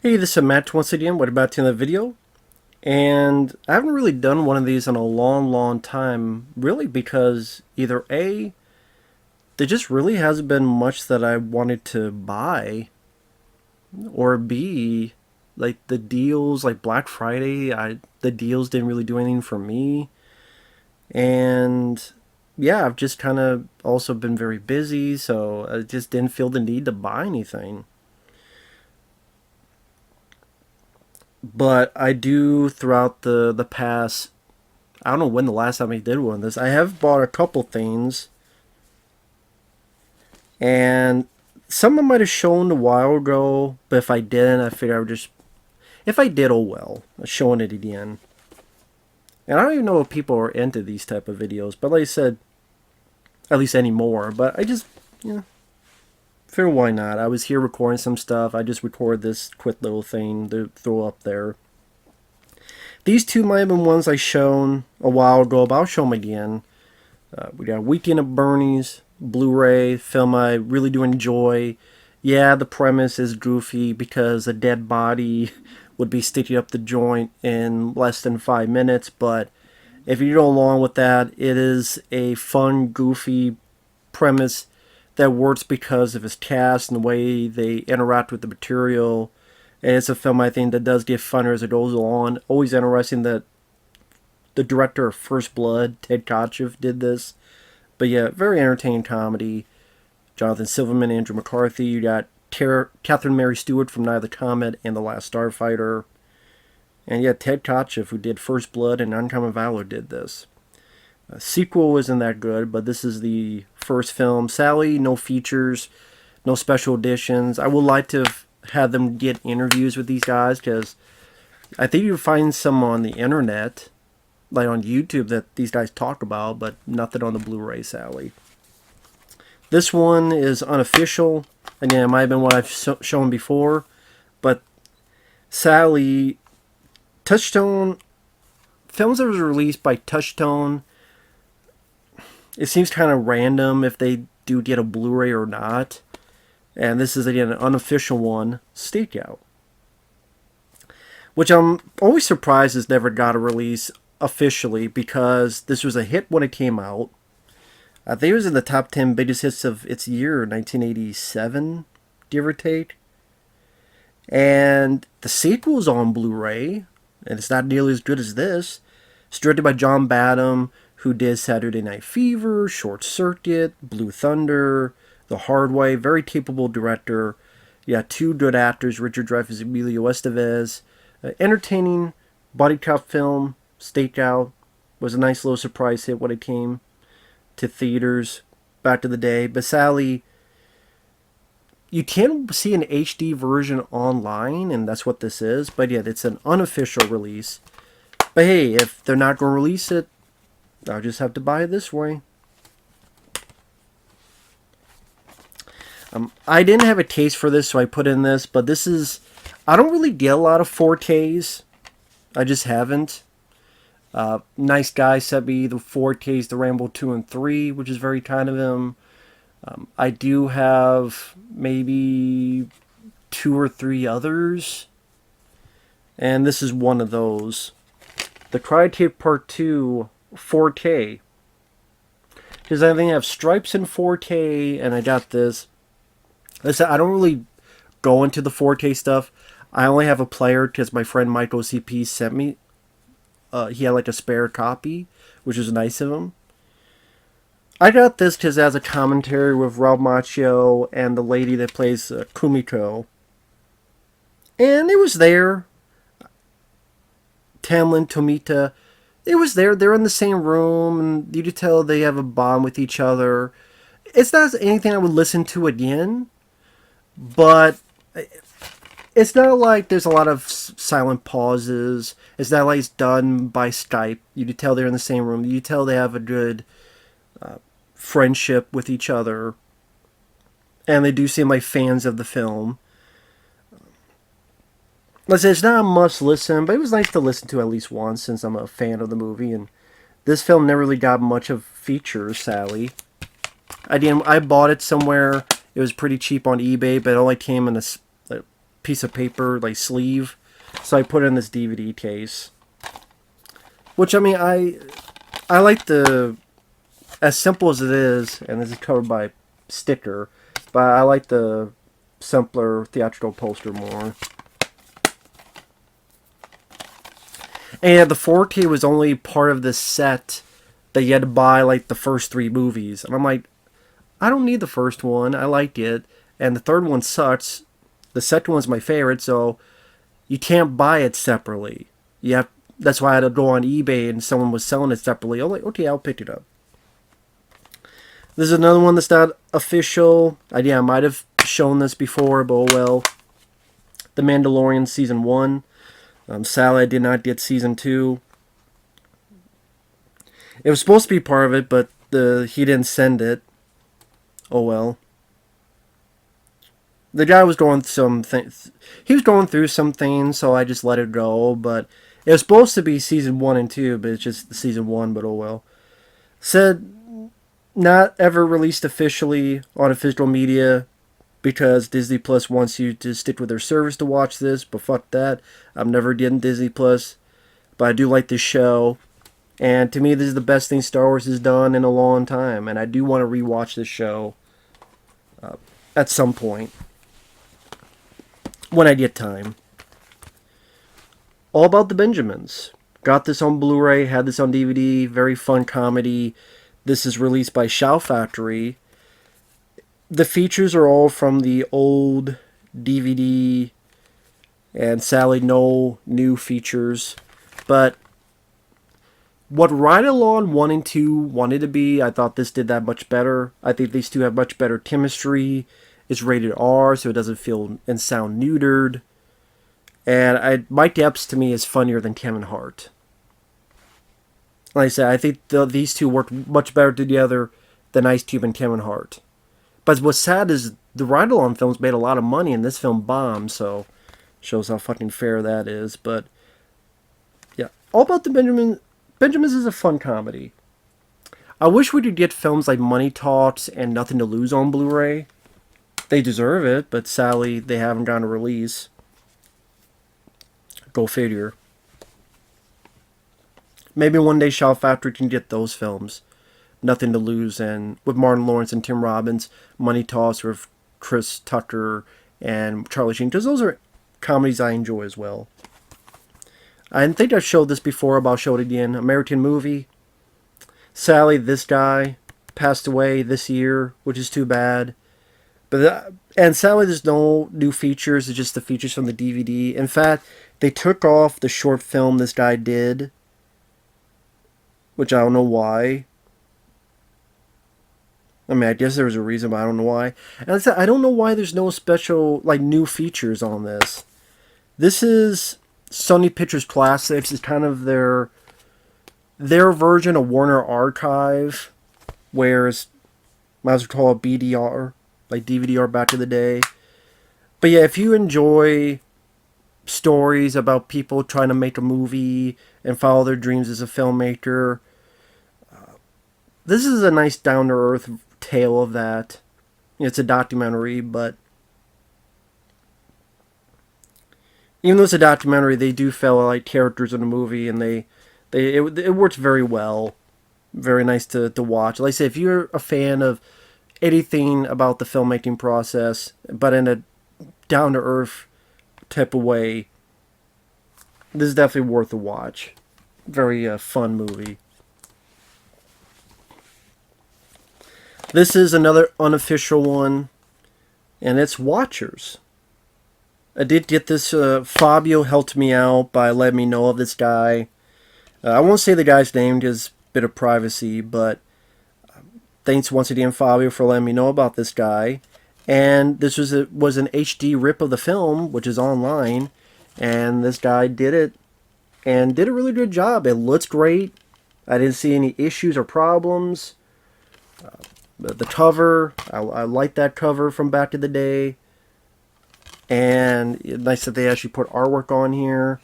Hey, this is Matt once again. What about to the video? And I haven't really done one of these in a long time, really, because either A, there just really hasn't been much that I wanted to buy, or B, like the deals, like Black Friday, the deals didn't really do anything for me. And yeah, I've just kind of also been very busy, so I just didn't feel the need to buy anything. But I do throughout the past, I don't know when the last time I did one of this. I have bought a couple things, and some I might have shown a while ago, but if I didn't, I figured I would just, if I did, oh well, I'm showing it again. And I don't even know if people are into these type of videos, but like I said, at least anymore. But I just, yeah, figure why not. I was here recording some stuff. I just recorded this quick little thing to throw up there. These two might have been ones I shown a while ago, but I'll show them again. We got Weekend at Bernie's Blu-ray film I really do enjoy. Yeah, the premise is goofy because a dead body would be sticking up the joint in less than 5 minutes, but if you go along with that, it is a fun, goofy premise that works because of its cast and the way they interact with the material. And it's a film I think that does get funner as it goes along. Always interesting that the director of First Blood, Ted Kotcheff, did this. But yeah, very entertaining comedy. Jonathan Silverman, Andrew McCarthy. You got Catherine Mary Stewart from Night of the Comet and The Last Starfighter. And yeah, Ted Kotcheff, who did First Blood and Uncommon Valor, did this. A sequel isn't that good, but this is the first film. Sally, no features, no special editions. I would like to have had them get interviews with these guys because I think you find some on the internet, like on YouTube, that these guys talk about, but nothing on the Blu-ray, Sally. This one is unofficial. Again, it might have been what I've shown before, but Sally, Touchstone, films that was released by Touchstone, it seems kind of random if they do get a Blu-ray or not. And this is, again, an unofficial one, Stakeout. Which I'm always surprised has never got a release officially because this was a hit when it came out. I think it was in the top 10 biggest hits of its year, 1987, give or take. And the sequel is on Blu-ray, and it's not nearly as good as this. It's directed by John Badham, who did Saturday Night Fever, Short Circuit, Blue Thunder, The Hard Way. Very capable director. You got two good actors, Richard Dreyfuss and Emilio Estevez. Entertaining body cop film, Stakeout. Was a nice little surprise hit when it came to theaters back in the day. But Sally, you can see an HD version online, and that's what this is. But yeah, it's an unofficial release. But hey, if they're not going to release it, I'll just have to buy it this way. I didn't have a taste for this, so I put in this. But this is, I don't really get a lot of 4Ks. I just haven't. Nice guy sent me the 4Ks, the Rambo 2 and 3, which is very kind of him. I do have maybe 2 or 3 others. And this is one of those. The Crytape Part 2 4K. Because I think I have Stripes in 4K, and I got this. Listen, I don't really go into the 4K stuff. I only have a player because my friend Michael CP sent me. He had like a spare copy, which was nice of him. I got this because it has a commentary with Ralph Macchio and the lady that plays Kumiko. And it was there. Tamlin Tomita. It was there. They're in the same room, and you could tell they have a bond with each other. It's not anything I would listen to again, but it's not like there's a lot of silent pauses. It's not like it's done by Skype. You could tell they're in the same room. You could tell they have a good friendship with each other, and they do seem like fans of the film. Let's say it's not a must listen, but it was nice to listen to at least once since I'm a fan of the movie. And this film never really got much of features, Sally. I bought it somewhere. It was pretty cheap on eBay, but it only came in a piece of paper, like sleeve. So I put it in this DVD case. Which, I mean, I like the, as simple as it is, and this is covered by sticker, but I like the simpler theatrical poster more. And the 4K was only part of the set that you had to buy, like, the first 3 movies. And I'm like, I don't need the first one. I liked it. And the third one sucks. The second one's my favorite, so you can't buy it separately. You have, that's why I had to go on eBay and someone was selling it separately. I'm like, okay, I'll pick it up. This is another one that's not official. I might have shown this before, but oh well. The Mandalorian Season 1. Sadly, I did not get Season 2. It was supposed to be part of it, but he didn't send it. Oh well. The guy was going he was going through some things, so I just let it go. But it was supposed to be Season 1 and 2, but it's just Season 1, but oh well. Said not ever released officially on official media because Disney Plus wants you to stick with their service to watch this, but fuck that. I'm never getting Disney Plus, but I do like this show. And to me, this is the best thing Star Wars has done in a long time, and I do want to rewatch this show at some point when I get time. All About the Benjamins. Got this on Blu-ray, had this on DVD, very fun comedy. This is released by Shout Factory. The features are all from the old DVD, and sadly no new features. But what Ride Along 1 and 2 wanted to be, I thought this did that much better. I think these two have much better chemistry. It's rated R, so it doesn't feel and sound neutered. And Mike Epps, to me, is funnier than Kevin Hart. Like I said, I think these two work much better together than Ice Cube and Kevin Hart. But what's sad is the Ride Along films made a lot of money, and this film bombed, so shows how fucking fair that is. But yeah, All About the Benjamins is a fun comedy. I wish we could get films like Money Talks and Nothing to Lose on Blu-ray. They deserve it, but sadly they haven't gotten a release. Go figure. Maybe one day Shout Factory can get those films. Nothing to Lose, and with Martin Lawrence and Tim Robbins, Money Talks with Chris Tucker and Charlie Sheen, because those are comedies I enjoy as well. I think I showed this before, but I'll show it again. American Movie. Sadly, this guy passed away this year, which is too bad. But and sadly, there's no new features. It's just the features from the DVD. In fact, they took off the short film this guy did, which I don't know why. I mean, I guess there was a reason, but I don't know why. And I said, I don't know why there's no special, like, new features on this. This is Sony Pictures Classics. It's kind of their version of Warner Archive, whereas might as well call it BDR, like DVD-R back in the day. But yeah, if you enjoy stories about people trying to make a movie and follow their dreams as a filmmaker, this is a nice down-to-earth tale of that. It's a documentary, but even though it's a documentary, they do feel like characters in the movie, and it works very well. Very nice to watch. Like I said, if you're a fan of anything about the filmmaking process, but in a down-to-earth type of way, this is definitely worth a watch. Very fun movie. This is another unofficial one, and it's Watchers. I did get this. Fabio helped me out by letting me know of this guy. I won't say the guy's name because a bit of privacy, but thanks once again, Fabio, for letting me know about this guy. And this was an HD rip of the film, which is online, and this guy did it, and did a really good job. It looks great. I didn't see any issues or problems. The cover, I like that cover from back in the day. And nice that they actually put artwork on here.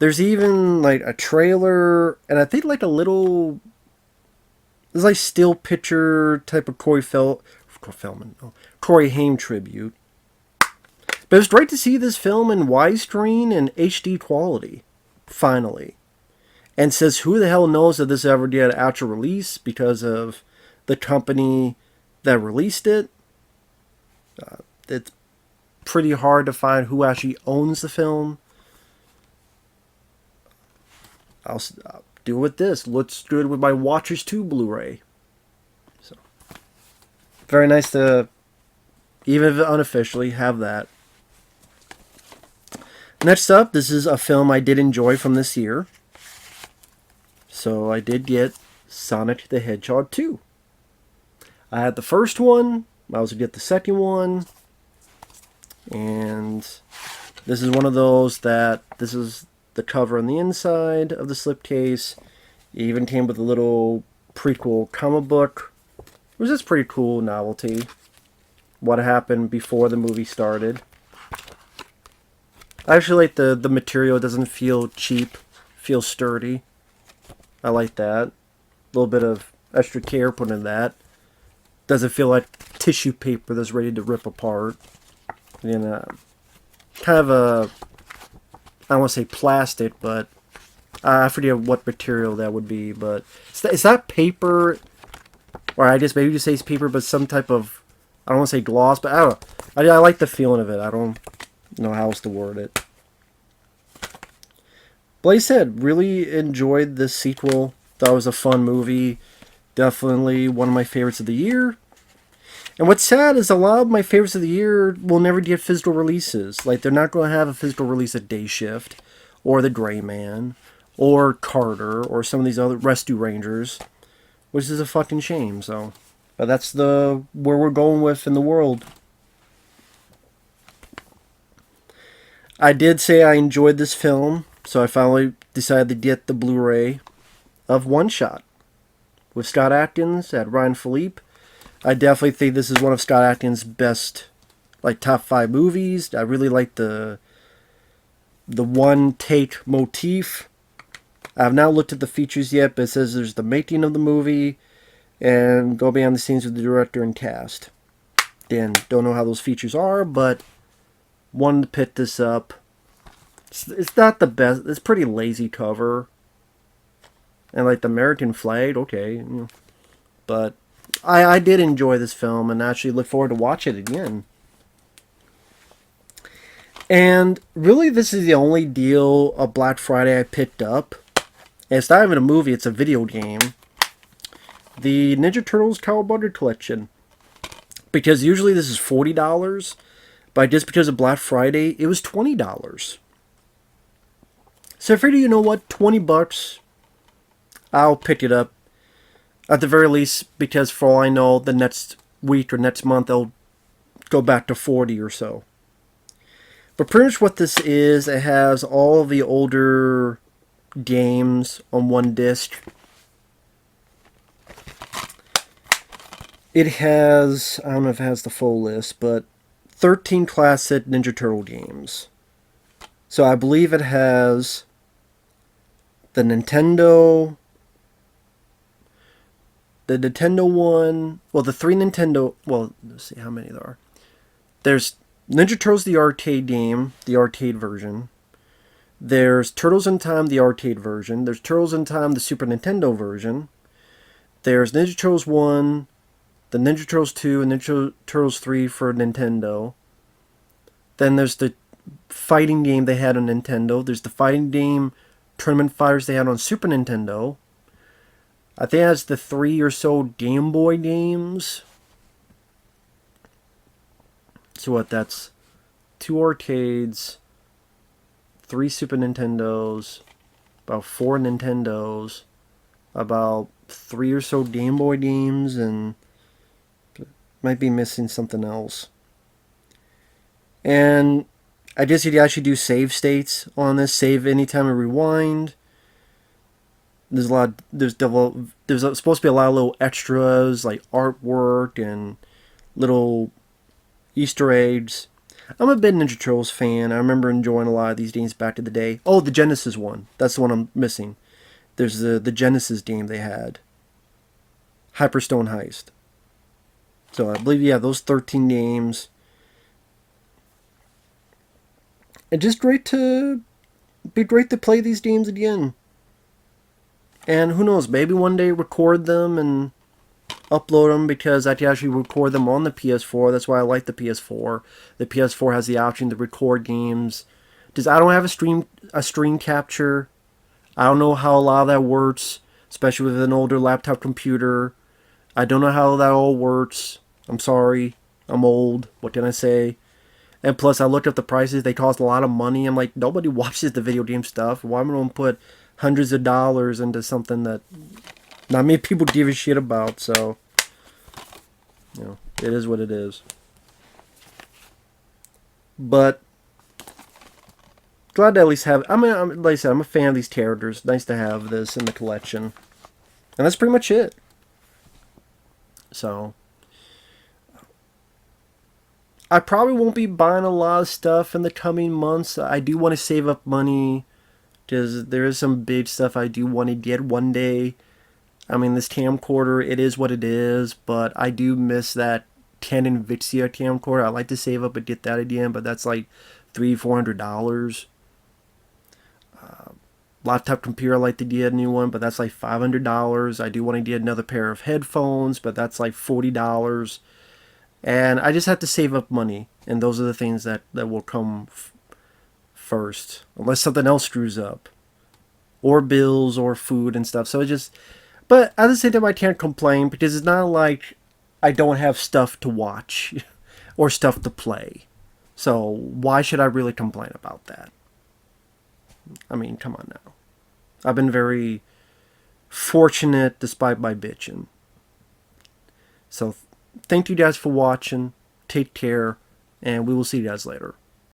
There's even like a trailer, and I think like a little, it's like still picture type of Corey Haim tribute. But it's great to see this film in widescreen and HD quality, finally. And says who the hell knows if this ever did an actual release because of the company that released it. It's pretty hard to find who actually owns the film. I'll do it with this. Let's do it with my Watchers 2 Blu-ray. So, very nice to, even if unofficially, have that. Next up, this is a film I did enjoy from this year. So I did get Sonic the Hedgehog 2. I had the first one. I was going to get the second one. And this is one of those that, this is the cover on the inside of the slipcase. It even came with a little prequel comic book. It was just pretty cool novelty. What happened before the movie started. I actually like the material. It doesn't feel cheap. Feels sturdy. I like that. A little bit of extra care put in that. Doesn't feel like tissue paper that's ready to rip apart. You know, kind of a, I don't want to say plastic, but I forget what material that would be. But is that paper, or I guess maybe you say it's paper, but some type of, I don't want to say gloss, but I don't know. I like the feeling of it. I don't know how else to word it. But like I said, really enjoyed this sequel. Thought it was a fun movie. Definitely one of my favorites of the year. And what's sad is a lot of my favorites of the year will never get physical releases. Like, they're not going to have a physical release of Day Shift, or The Gray Man, or Carter, or some of these other Rescue Rangers, which is a fucking shame. So, but that's where we're going with in the world. I did say I enjoyed this film, so I finally decided to get the Blu-ray of One Shot with Scott Adkins and Ryan Philippe. I definitely think this is one of Scott Adkins' best, like, top 5 movies. I really like the one-take motif. I have not looked at the features yet, but it says there's the making of the movie and go behind the scenes with the director and cast. Again, don't know how those features are, but wanted to pick this up. It's not the best. It's pretty lazy cover. And like the American flag, okay. But I did enjoy this film and actually look forward to watch it again. And really, this is the only deal of Black Friday I picked up. And it's not even a movie, it's a video game. The Ninja Turtles Cowabunga collection. Because usually this is $40, but just because of Black Friday, it was $20. So I figured, you know what, $20, I'll pick it up. At the very least, because for all I know, the next week or next month, they'll go back to 40 or so. But pretty much what this is, it has all of the older games on one disc. It has, I don't know if it has the full list, but 13 classic Ninja Turtle games. So I believe it has the Nintendo one, well, the 3 Nintendo, well, let's see how many there are. There's Ninja Turtles, the arcade game, the arcade version. There's Turtles in Time, the arcade version. There's Turtles in Time, the Super Nintendo version. There's Ninja Turtles 1, the Ninja Turtles 2, and Ninja Turtles 3 for Nintendo. Then there's the fighting game they had on Nintendo. There's the fighting game Tournament Fighters they had on Super Nintendo. I think it has the 3 or so Game Boy games. So what, that's 2 arcades, 3 Super Nintendos, about 4 Nintendos, about 3 or so Game Boy games, and might be missing something else. And I guess you could actually do save states on this, save anytime and rewind. There's a lot. There's supposed to be a lot of little extras like artwork and little Easter eggs. I'm a big Ninja Turtles fan. I remember enjoying a lot of these games back in the day. Oh, the Genesis one. That's the one I'm missing. There's the Genesis game they had. Hyperstone Heist. So I believe, yeah, those 13 games. And just great to be great to play these games again. And who knows, maybe one day record them and upload them, because I can actually record them on the PS4. That's why I like the PS4. The PS4 has the option to record games. Just I don't have a screen capture. I don't know how a lot of that works, especially with an older laptop computer. I don't know how that all works. I'm sorry. I'm old. What can I say? And plus, I looked up the prices. They cost a lot of money. I'm like, nobody watches the video game stuff. Why am I going to put hundreds of dollars into something that not many people give a shit about? So, it is what it is. But glad to at least have. Like I said, I'm a fan of these characters. Nice to have this in the collection, and that's pretty much it. So, I probably won't be buying a lot of stuff in the coming months. I do want to save up money, because there is some big stuff I do want to get one day. I mean, this camcorder, it is what it is, but I do miss that Canon Vixia camcorder. I like to save up and get that again, but that's like $300-$400. Laptop computer, I like to get a new one, but that's like $500. I do want to get another pair of headphones, but that's like $40. And I just have to save up money, and those are the things that will come first, unless something else screws up, or bills, or food and stuff. So it just, but at the same time, I can't complain, because it's not like I don't have stuff to watch or stuff to play. So why should I really complain about that? I mean, come on now. I've been very fortunate despite my bitching. So thank you guys for watching. Take care, and we will see you guys later.